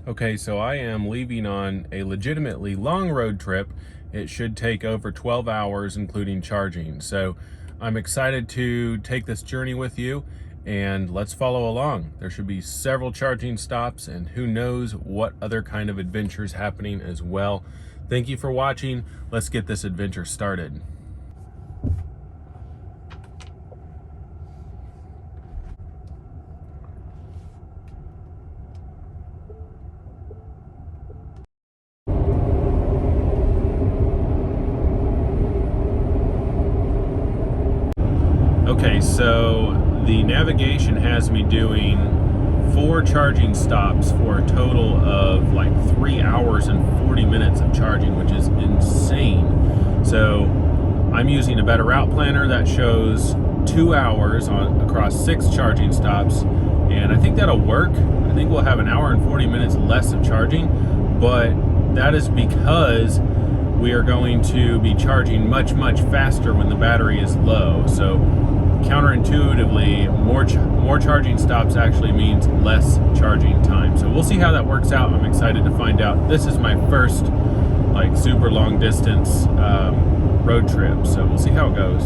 Okay, so I am leaving on a legitimately long road trip. It should take over 12 hours, including charging. So I'm excited to take this journey with you, and let's follow along. There should be several charging stops, and who knows what other kind of adventures happening as well. Thank you for watching. Let's get this adventure started. Okay, so the navigation has me doing 4 charging stops for a total of like 3 hours and 40 minutes of charging, which is insane. So I'm using a better route planner that shows 2 hours across 6 charging stops, and I think that'll work. I think we'll have an hour and 40 minutes less of charging, but that is because we are going to be charging much faster when the battery is low. So counterintuitively, more charging stops actually means less charging time. So we'll see how that works out. I'm excited to find out. This is my first like super long distance road trip, so we'll see how it goes.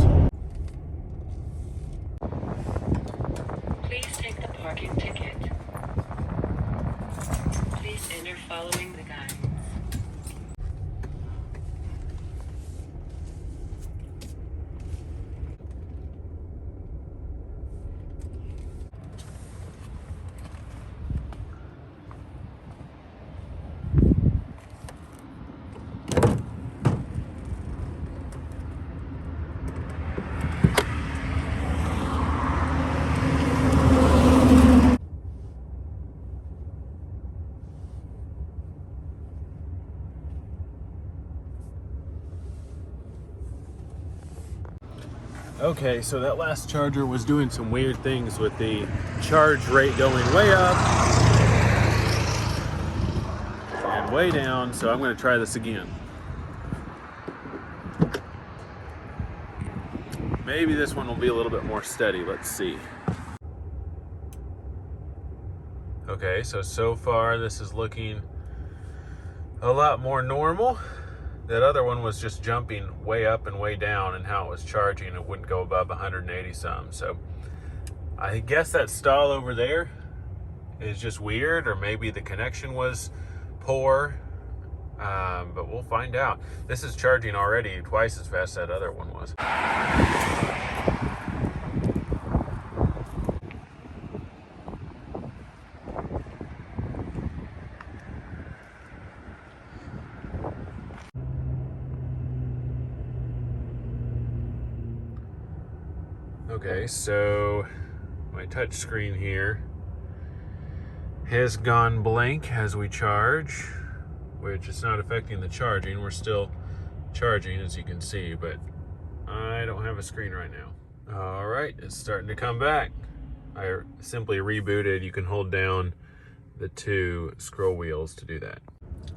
Please take the parking ticket. Please enter following the guidance. Okay, so that last charger was doing some weird things with the charge rate going way up and way down, so I'm going to try this again. Maybe this one will be a little bit more steady. Let's see. Okay, so far this is looking a lot more normal. That other one was just jumping way up and way down, and how it was charging, it wouldn't go above 180 some. So I guess that stall over there is just weird, or maybe the connection was poor, but we'll find out. This is charging already twice as fast as that other one was. Okay, so my touch screen here has gone blank as we charge, which is not affecting the charging. We're still charging, as you can see, but I don't have a screen right now. All right, it's starting to come back. I simply rebooted. You can hold down the 2 scroll wheels to do that.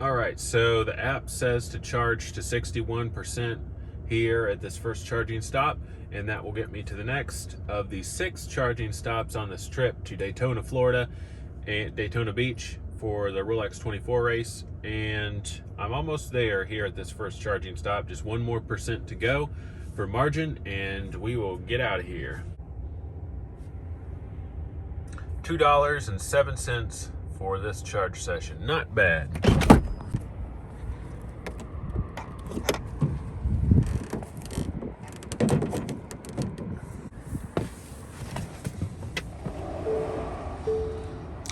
All right, so the app says to charge to 61% here at this first charging stop, and that will get me to the next of the 6 charging stops on this trip to Daytona, Florida, and Daytona Beach for the Rolex 24 race. And I'm almost there here at this first charging stop. Just 1 more percent to go for margin, and we will get out of here. $2.07 for this charge session. Not bad.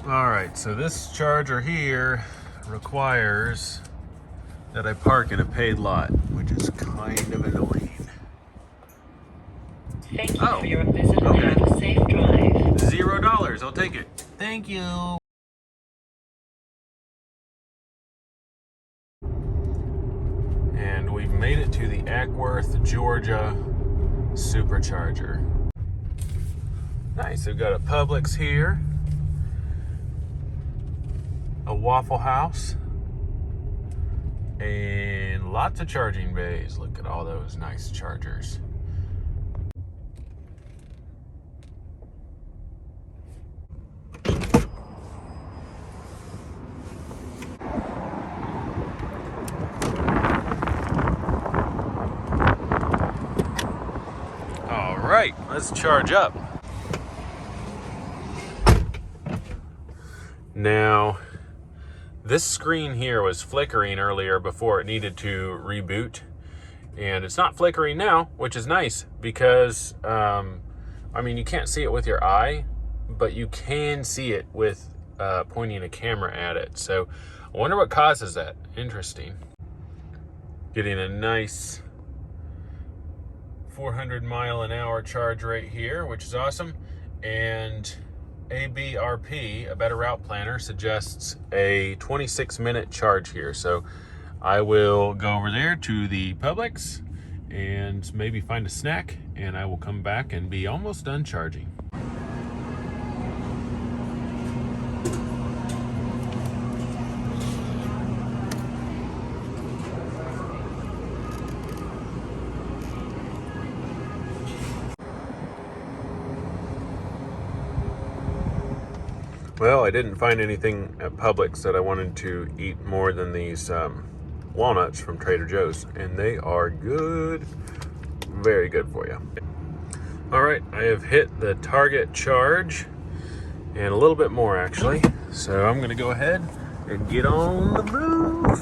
All right, so this charger here requires that I park in a paid lot, which is kind of annoying. Thank you for your visit and have a safe drive. $0, I'll take it. Thank you. And we've made it to the Ackworth, Georgia supercharger. Nice, we've got a Publix here, a Waffle House, and lots of charging bays. Look at all those nice chargers. let's charge up. Now, this screen here was flickering earlier before it needed to reboot. And it's not flickering now, which is nice because, I mean, you can't see it with your eye, but you can see it with pointing a camera at it. So I wonder what causes that. Interesting. Getting a nice 400 mile an hour charge rate here, which is awesome. And ABRP, a Better Route Planner, suggests a 26-minute charge here. So I will go over there to the Publix and maybe find a snack, and I will come back and be almost done charging. Well, I didn't find anything at Publix that I wanted to eat more than these walnuts from Trader Joe's, and they are good, very good for you. All right, I have hit the target charge and a little bit more actually, so I'm gonna go ahead and get on the move.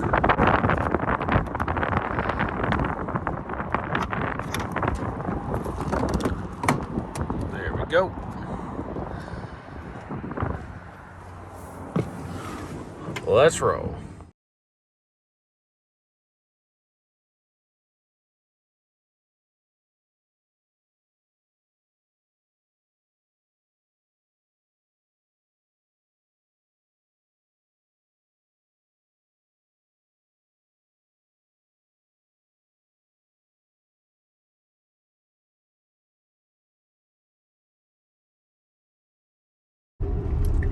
There we go. Let's roll.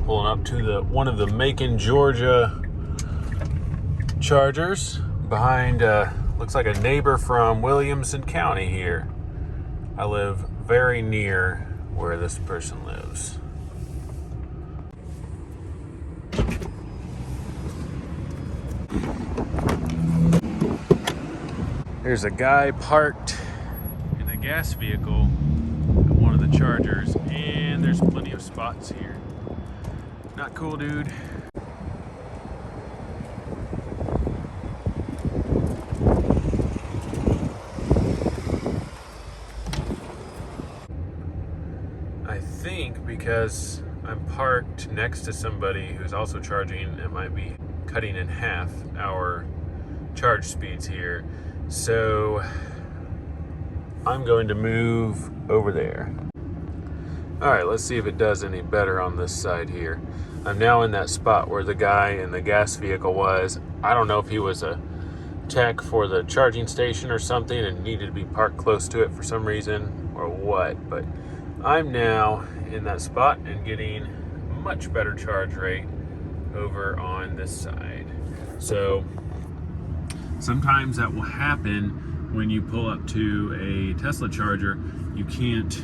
Pulling up to one of the Macon, Georgia chargers behind looks like a neighbor from Williamson County here. I live very near where this person lives. There's a guy parked in a gas vehicle at one of the chargers, and there's plenty of spots here. Not cool, dude. I think because I'm parked next to somebody who's also charging, it might be cutting in half our charge speeds here. So I'm going to move over there. All right, let's see if it does any better on this side here. I'm now in that spot where the guy in the gas vehicle was. I don't know if he was a tech for the charging station or something and needed to be parked close to it for some reason or what, but I'm now in that spot and getting much better charge rate over on this side. So sometimes that will happen when you pull up to a Tesla charger. You can't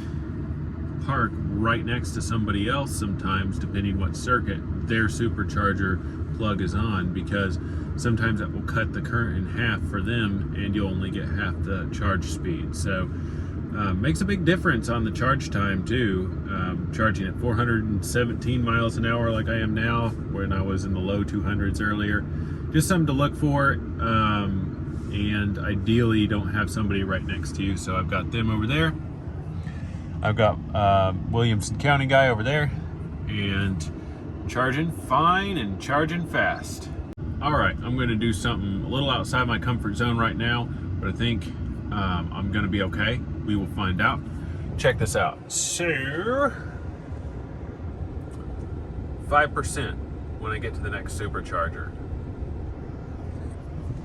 park right next to somebody else sometimes, depending what circuit their supercharger plug is on, because sometimes that will cut the current in half for them and you'll only get half the charge speed. So makes a big difference on the charge time too. Charging at 417 miles an hour like I am now, when I was in the low 200s earlier. Just something to look for, and ideally you don't have somebody right next to you. So I've got them over there. I've got Williamson County guy over there, and charging fine and charging fast. All right, I'm going to do something a little outside my comfort zone right now, but I think I'm going to be okay. We will find out. Check this out. So 5% when I get to the next supercharger.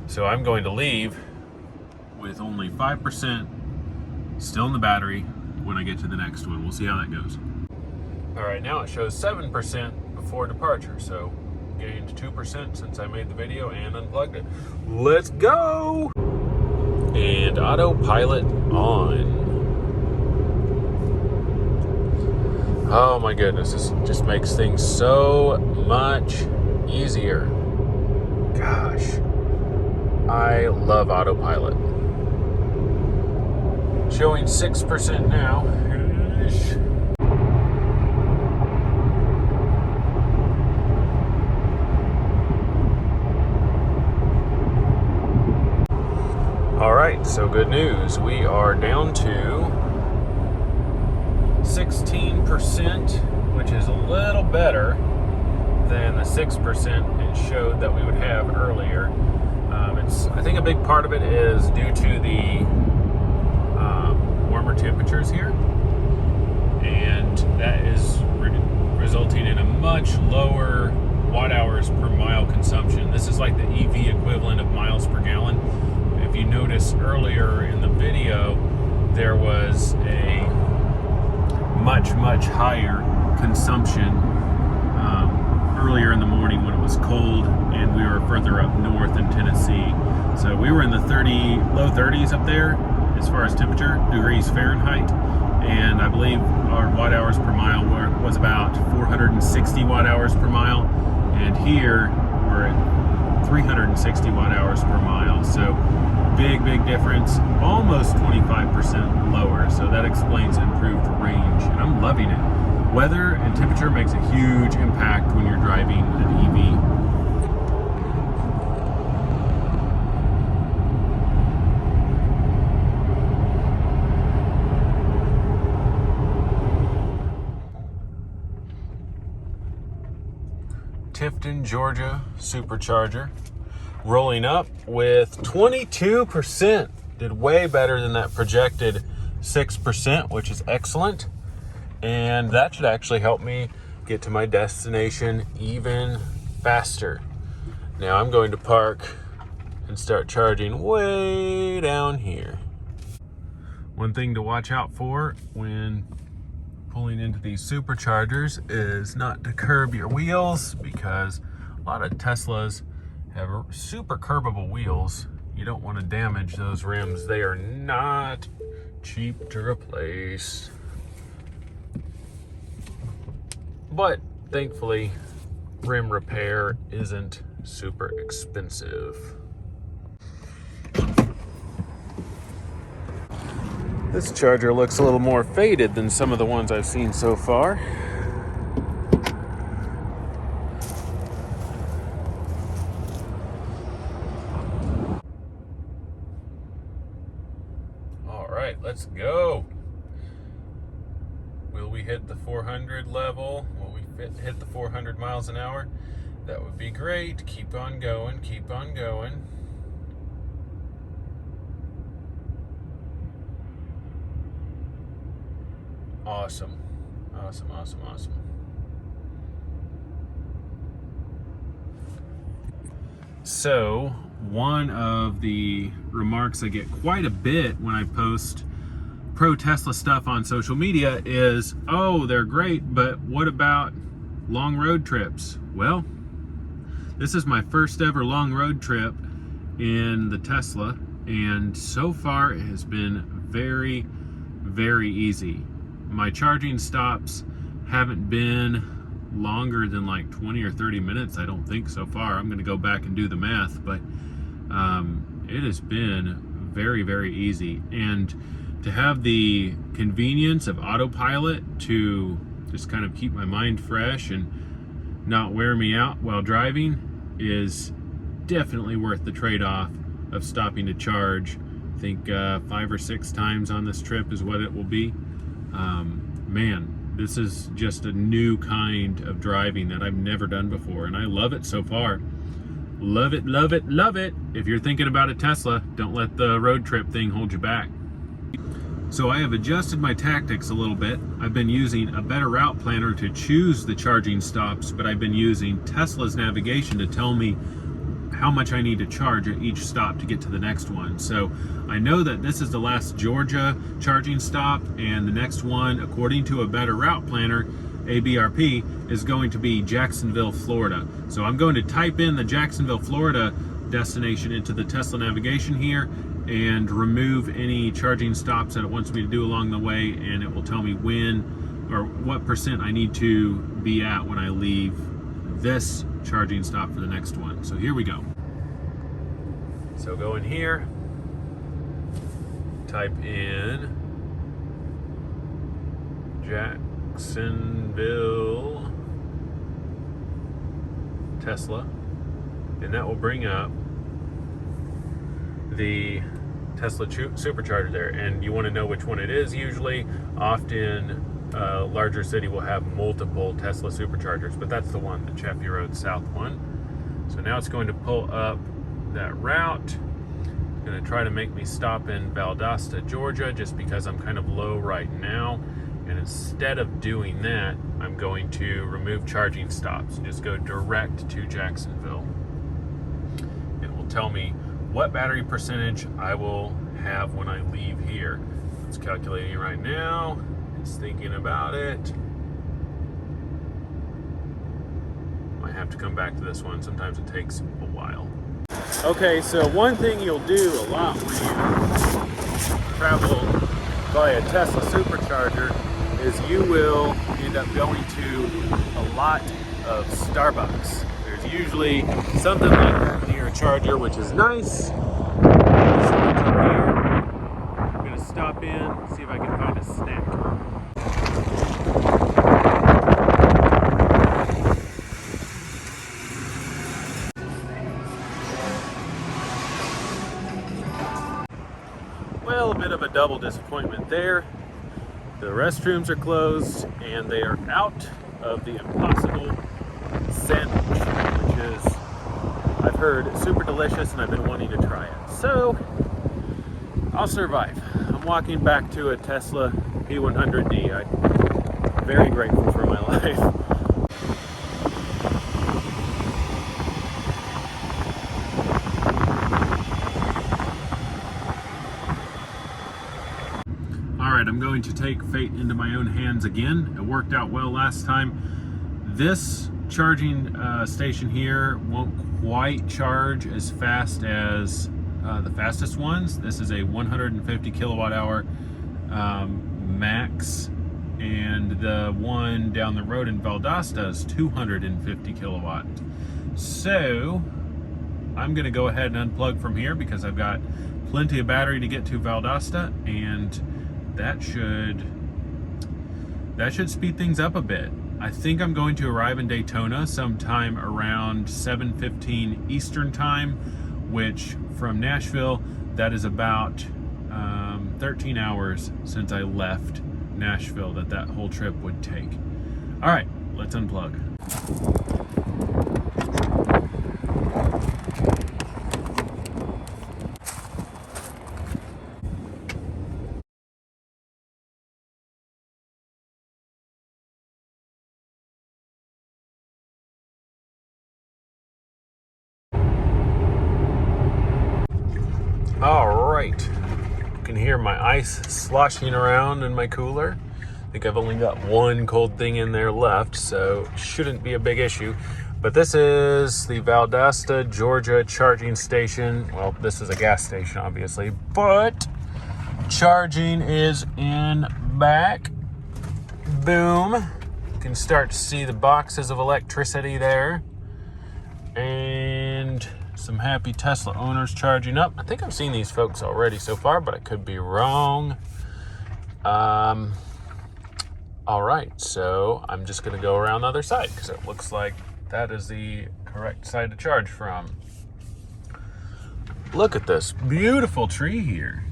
So I'm going to leave with only 5% still in the battery when I get to the next one. We'll see how that goes. All right, now it shows 7% before departure. So gained 2% since I made the video and unplugged it. Let's go! And autopilot on. Oh my goodness, this just makes things so much easier. Gosh, I love autopilot. Showing 6% now. garage. All right, so good news. We are down to 16%, which is a little better than the 6% it showed that we would have earlier. I think a big part of it is due to the warmer temperatures here, and that is resulting in a much lower watt hours per mile consumption. This is like the EV equivalent of miles per gallon. If you notice earlier in the video, there was a much higher consumption earlier in the morning when it was cold and we were further up north in Tennessee. So we were in the low 30s up there as far as temperature, degrees Fahrenheit, and I believe our watt hours per mile was about 460 watt hours per mile, and here we're at 360 watt hours per mile. So big difference, almost 25% lower. So that explains improved range, and I'm loving it. Weather and temperature makes a huge impact when you're driving an EV. Tifton, Georgia supercharger, rolling up with 22%. Did way better than that projected 6%, which is excellent. And that should actually help me get to my destination even faster. Now I'm going to park and start charging way down here. One thing to watch out for when pulling into these superchargers is not to curb your wheels, because a lot of Teslas have super curbable wheels. You don't want to damage those rims. They are not cheap to replace. But thankfully, rim repair isn't super expensive. This charger looks a little more faded than some of the ones I've seen so far. All right, let's go. Will we hit the 400 level? Will we hit the 400 miles an hour? That would be great. Keep on going, keep on going. Awesome. Awesome. So, one of the remarks I get quite a bit when I post pro Tesla stuff on social media is, oh, they're great, but what about long road trips? Well, this is my first ever long road trip in the Tesla, and so far it has been very easy. My charging stops haven't been longer than like 20 or 30 minutes, I don't think, so far. I'm going to go back and do the math, but it has been very easy. And to have the convenience of Autopilot to just kind of keep my mind fresh and not wear me out while driving is definitely worth the trade-off of stopping to charge. I think 5 or 6 times on this trip is what it will be. Man, this is just a new kind of driving that I've never done before, and I love it so far. Love it. If you're thinking about a Tesla, don't let the road trip thing hold you back. So I have adjusted my tactics a little bit. I've been using a better route planner to choose the charging stops, but I've been using Tesla's navigation to tell me how much I need to charge at each stop to get to the next one. So I know that this is the last Georgia charging stop, and the next one, according to a better route planner, ABRP, is going to be Jacksonville, Florida. So I'm going to type in the Jacksonville, Florida destination into the Tesla navigation here and remove any charging stops that it wants me to do along the way, and it will tell me when or what percent I need to be at when I leave this charging stop for the next one. So here we go. So go in here, type in Jacksonville, Tesla, and that will bring up the Tesla supercharger there. And you want to know which one it is. Usually, often, a larger city will have multiple Tesla superchargers, but that's the one, the Chaffee Road South one. So now it's going to pull up that route. It's going to try to make me stop in Valdosta, Georgia, just because I'm kind of low right now. And instead of doing that, I'm going to remove charging stops and just go direct to Jacksonville. It will tell me what battery percentage I will have when I leave here. It's calculating right now. It's thinking about it. Might have to come back to this one. Sometimes it takes a while. Okay, so one thing you'll do a lot when you travel by a Tesla supercharger is you will end up going to a lot of Starbucks. There's usually something like that near a charger, which is nice. I'm going to stop in, see if I can find a snack. Well, a bit of a double disappointment there. The restrooms are closed and they are out of the Impossible sandwich, which is, I've heard, super delicious and I've been wanting to try it. So, I'll survive. I'm walking back to a Tesla P100D. I'm very grateful for my life. Alright, I'm going to take fate into my own hands again. It worked out well last time. This charging station here won't quite charge as fast as the fastest ones. This is a 150 kilowatt hour max, and the one down the road in Valdosta is 250 kilowatt. So I'm going to go ahead and unplug from here because I've got plenty of battery to get to Valdosta, and that should speed things up a bit. I think I'm going to arrive in Daytona sometime around 7:15 Eastern time, which from Nashville, that is about 13 hours since I left Nashville that whole trip would take. All right, let's unplug. All right, you can hear my ice sloshing around in my cooler. I think I've only got one cold thing in there left, so shouldn't be a big issue. But this is the Valdosta, Georgia charging station. Well, this is a gas station, obviously, but charging is in back. Boom. You can start to see the boxes of electricity there. And some happy Tesla owners charging up. I think I've seen these folks already so far, but I could be wrong. All right, so I'm just going to go around the other side because it looks like that is the correct side to charge from. Look at this beautiful tree here.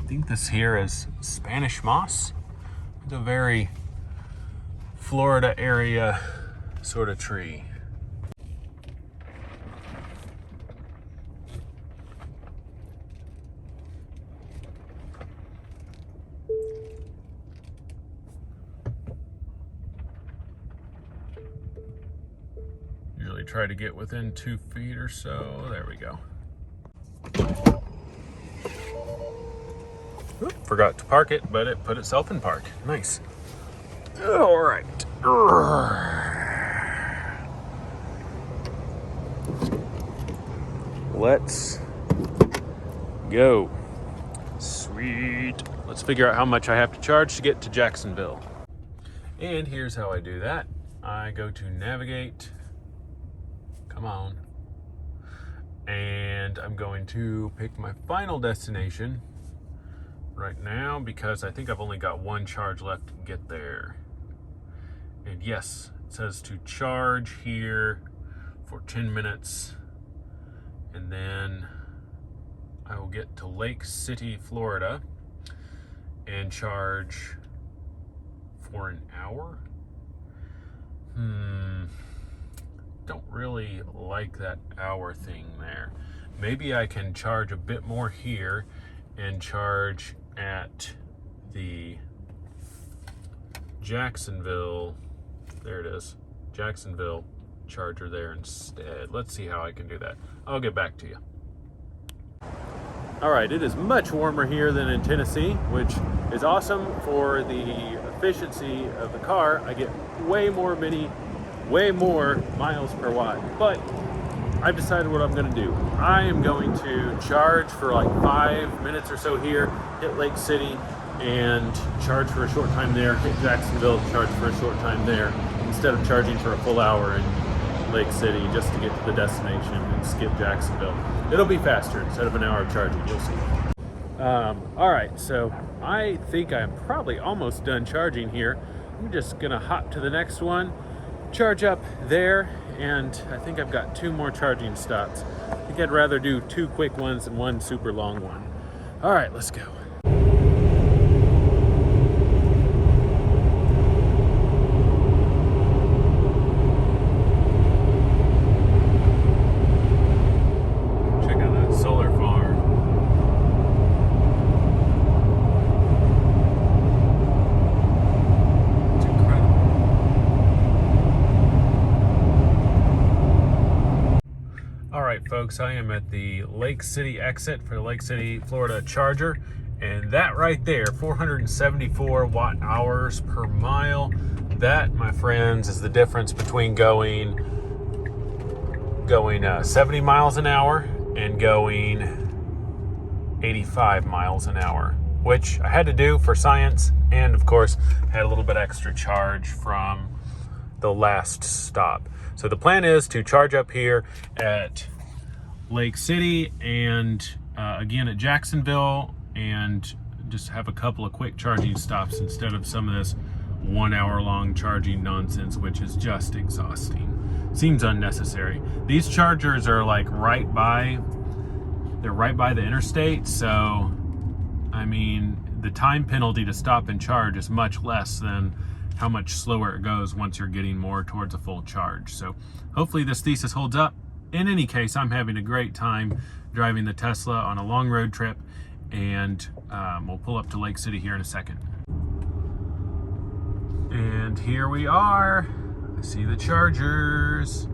I think this here is Spanish moss. It's a very Florida area sort of tree. Usually try to get within 2 feet or so. There we go. Oop, forgot to park it, but it put itself in park. Nice. All right. Let's go. Sweet. Let's figure out how much I have to charge to get to Jacksonville. And here's how I do that. I go to navigate. Come on. And I'm going to pick my final destination, right now because I think I've only got one charge left to get there. And yes, it says to charge here for 10 minutes. And then I will get to Lake City, Florida and charge for an hour. Don't really like that hour thing there. Maybe I can charge a bit more here and charge at the Jacksonville, there it is, Jacksonville charger there instead. Let's see how I can do that. I'll get back to you. All right, it is much warmer here than in Tennessee, which is awesome for the efficiency of the car. I get way more miles per watt, but I've decided what I'm gonna do. I am going to charge for like 5 minutes or so here, hit Lake City and charge for a short time there, hit Jacksonville, charge for a short time there, instead of charging for a full hour in Lake City just to get to the destination and skip Jacksonville. It'll be faster instead of an hour of charging, you'll see. All right, so I think I'm probably almost done charging here. I'm just gonna hop to the next one, charge up there, and I think I've got 2 more charging stops. I think I'd rather do 2 quick ones than 1 super long one. All right, let's go. Folks, I am at the Lake City exit for the Lake City, Florida charger, and that right there, 474 watt hours per mile. That, my friends, is the difference between going 70 miles an hour and going 85 miles an hour, which I had to do for science, and of course had a little bit extra charge from the last stop. So the plan is to charge up here at Lake City and again at Jacksonville, and just have a couple of quick charging stops instead of some of this 1 hour long charging nonsense, which is just exhausting. Seems unnecessary. These chargers are like right by the interstate, so I mean the time penalty to stop and charge is much less than how much slower it goes once you're getting more towards a full charge. So hopefully this thesis holds up. In any case, I'm having a great time driving the Tesla on a long road trip, and we'll pull up to Lake City here in a second. And here we are. I see the chargers.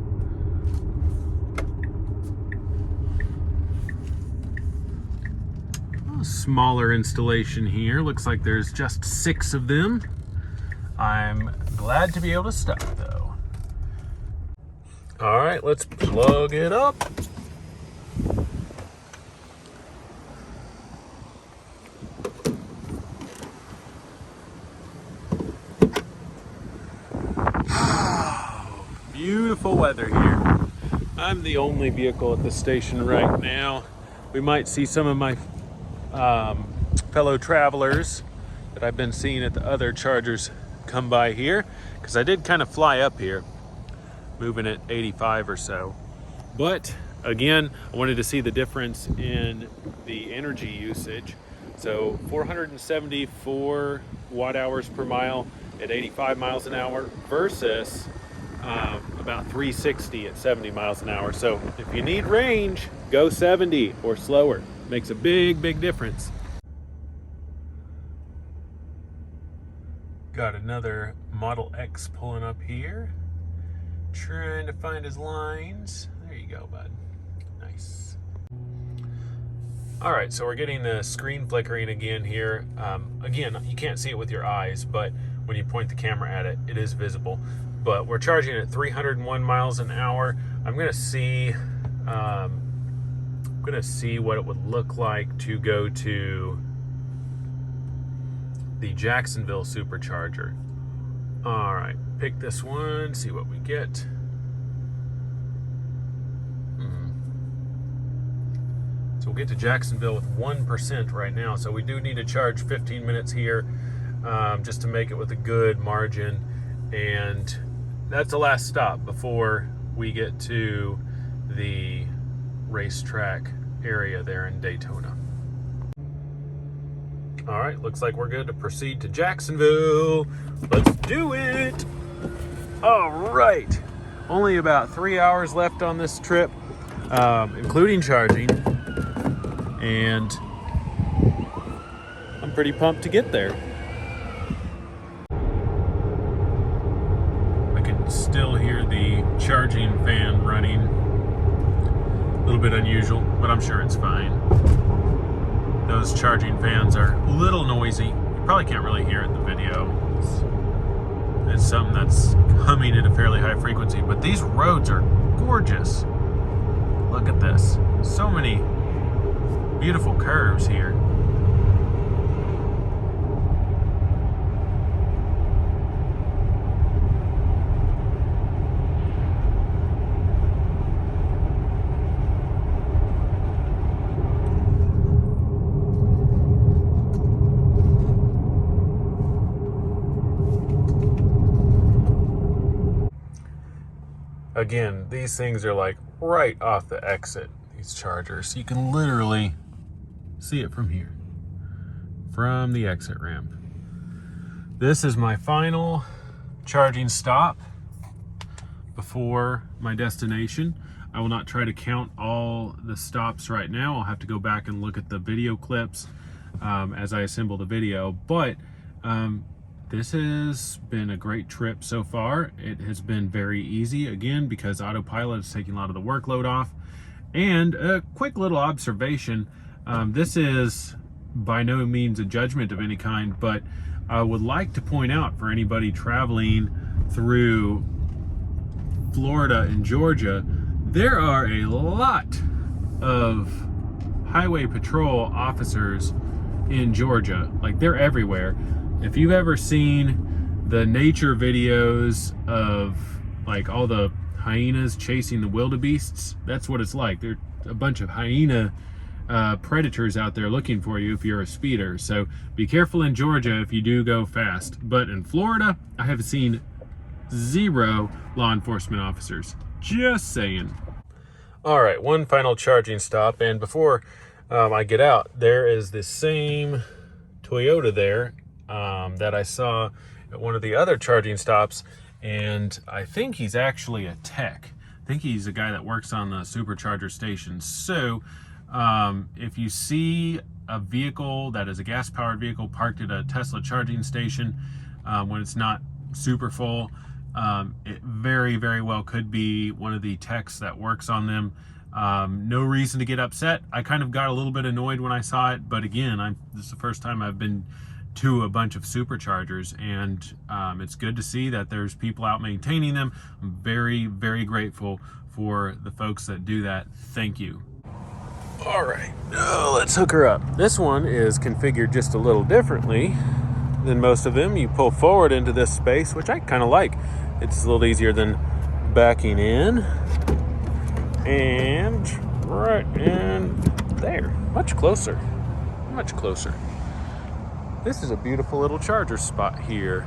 A smaller installation here. Looks like there's just 6 of them. I'm glad to be able to stop though. All right, let's plug it up. Beautiful weather here. I'm the only vehicle at the station right now. We might see some of my fellow travelers that I've been seeing at the other chargers come by here, because I did kind of fly up here, moving at 85 or so. But again, I wanted to see the difference in the energy usage. So 474 watt hours per mile at 85 miles an hour versus about 360 at 70 miles an hour. So if you need range, go 70 or slower. Makes a big difference. Got another Model X pulling up here. Trying to find his lines. There you go, bud. Nice. All right, so we're getting the screen flickering again here. Again, you can't see it with your eyes, but when you point the camera at it, it is visible. But we're charging at 301 miles an hour. I'm gonna see what it would look like to go to the Jacksonville supercharger. All right, pick this one, see what we get. So we'll get to Jacksonville with 1% right now. So we do need to charge 15 minutes here just to make it with a good margin. And that's the last stop before we get to the racetrack area there in Daytona. All right, looks like we're good to proceed to Jacksonville. Let's do it. All right, only about 3 hours left on this trip, including charging, and I'm pretty pumped to get there. I can still hear the charging fan running. A little bit unusual, but I'm sure it's fine. Those charging fans are a little noisy. You probably can't really hear it in the video. It's something that's humming at a fairly high frequency, but these roads are gorgeous. Look at this. So many beautiful curves here. Again, these things are like right off the exit, these chargers. You can literally see it from here, from the exit ramp. This is my final charging stop before my destination. I will not try to count all the stops right now. I'll have to go back and look at the video clips as I assemble the video, but this has been a great trip so far. It has been very easy, again, because Autopilot is taking a lot of the workload off. And a quick little observation, this is by no means a judgment of any kind, but I would like to point out for anybody traveling through Florida and Georgia, there are a lot of highway patrol officers in Georgia. Like, they're everywhere. If you've ever seen the nature videos of like all the hyenas chasing the wildebeests, that's what it's like. There are a bunch of hyena predators out there looking for you if you're a speeder. So be careful in Georgia if you do go fast. But in Florida, I have seen 0 law enforcement officers. Just saying. All right, one final charging stop. And before I get out, there is the same Toyota there that I saw at one of the other charging stops, and I think he's actually a tech. I think he's a guy that works on the supercharger station. So if you see a vehicle that is a gas-powered vehicle parked at a Tesla charging station when it's not super full, it very, very well could be one of the techs that works on them. No reason to get upset. I kind of got a little bit annoyed when I saw it, but again, this is the first time I've been to a bunch of superchargers, and it's good to see that there's people out maintaining them. I'm very, very grateful for the folks that do that. Thank you. All right, let's hook her up. This one is configured just a little differently than most of them. You pull forward into this space, which I kind of like. It's a little easier than backing in, and right in there, much closer, much closer. This is a beautiful little charger spot here.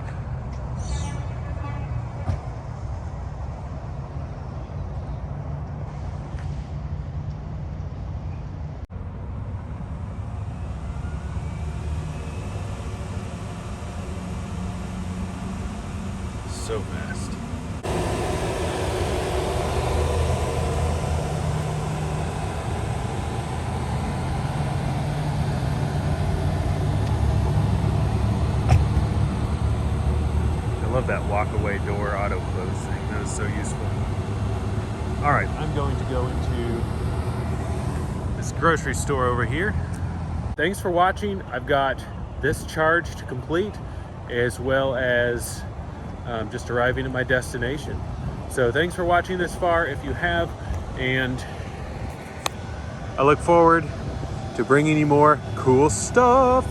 So fast. I love that walk-away door auto-close thing. That is so useful. All right, I'm going to go into this grocery store over here. Thanks for watching. I've got this charge to complete, as well as just arriving at my destination. So thanks for watching this far if you have, and I look forward to bringing you more cool stuff.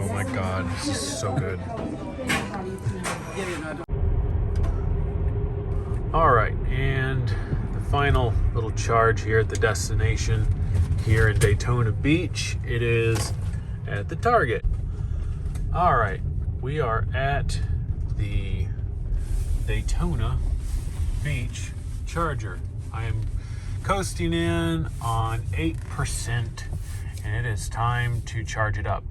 Oh my God, this is so good. All right, and the final little charge here at the destination here in Daytona Beach. It is at the Target. All right, we are at the Daytona Beach charger. I am coasting in on 8%, and it is time to charge it up.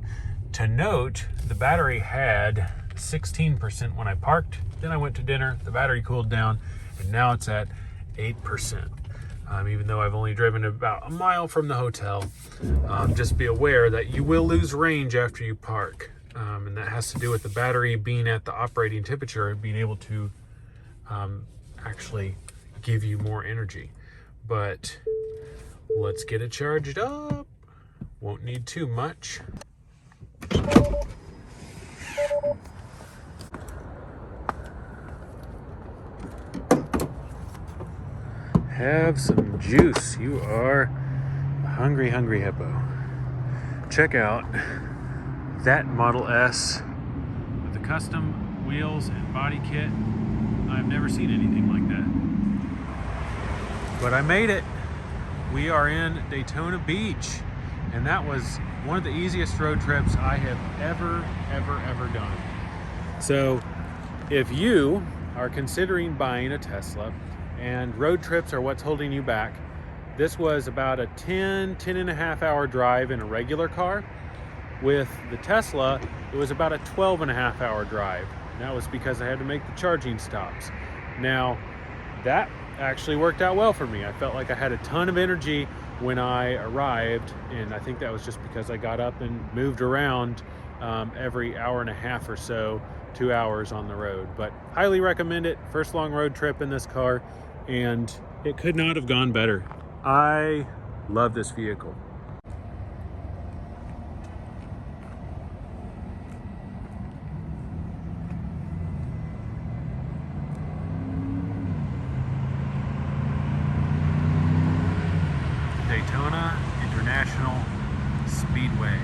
To note, the battery had 16% when I parked. Then I went to dinner, the battery cooled down, and now it's at 8%. Even though I've only driven about a mile from the hotel. Just be aware that you will lose range after you park. And that has to do with the battery being at the operating temperature and being able to actually give you more energy. But let's get it charged up. Won't need too much. Have some juice. You are a hungry, hungry hippo. Check out that Model S with the custom wheels and body kit. I've never seen anything like that. But I made it. We are in Daytona Beach, and that was one of the easiest road trips I have ever done. So if you are considering buying a Tesla and road trips are what's holding you back, this was about a 10 and a half hour drive in a regular car. With the Tesla, it was about a 12 and a half hour drive. And that was because I had to make the charging stops. Now, that actually worked out well for me. I felt like I had a ton of energy when I arrived, and I think that was just because I got up and moved around every hour and a half or so, 2 hours on the road. But highly recommend it. First long road trip in this car, and it could not have gone better. I love this vehicle. Daytona International Speedway.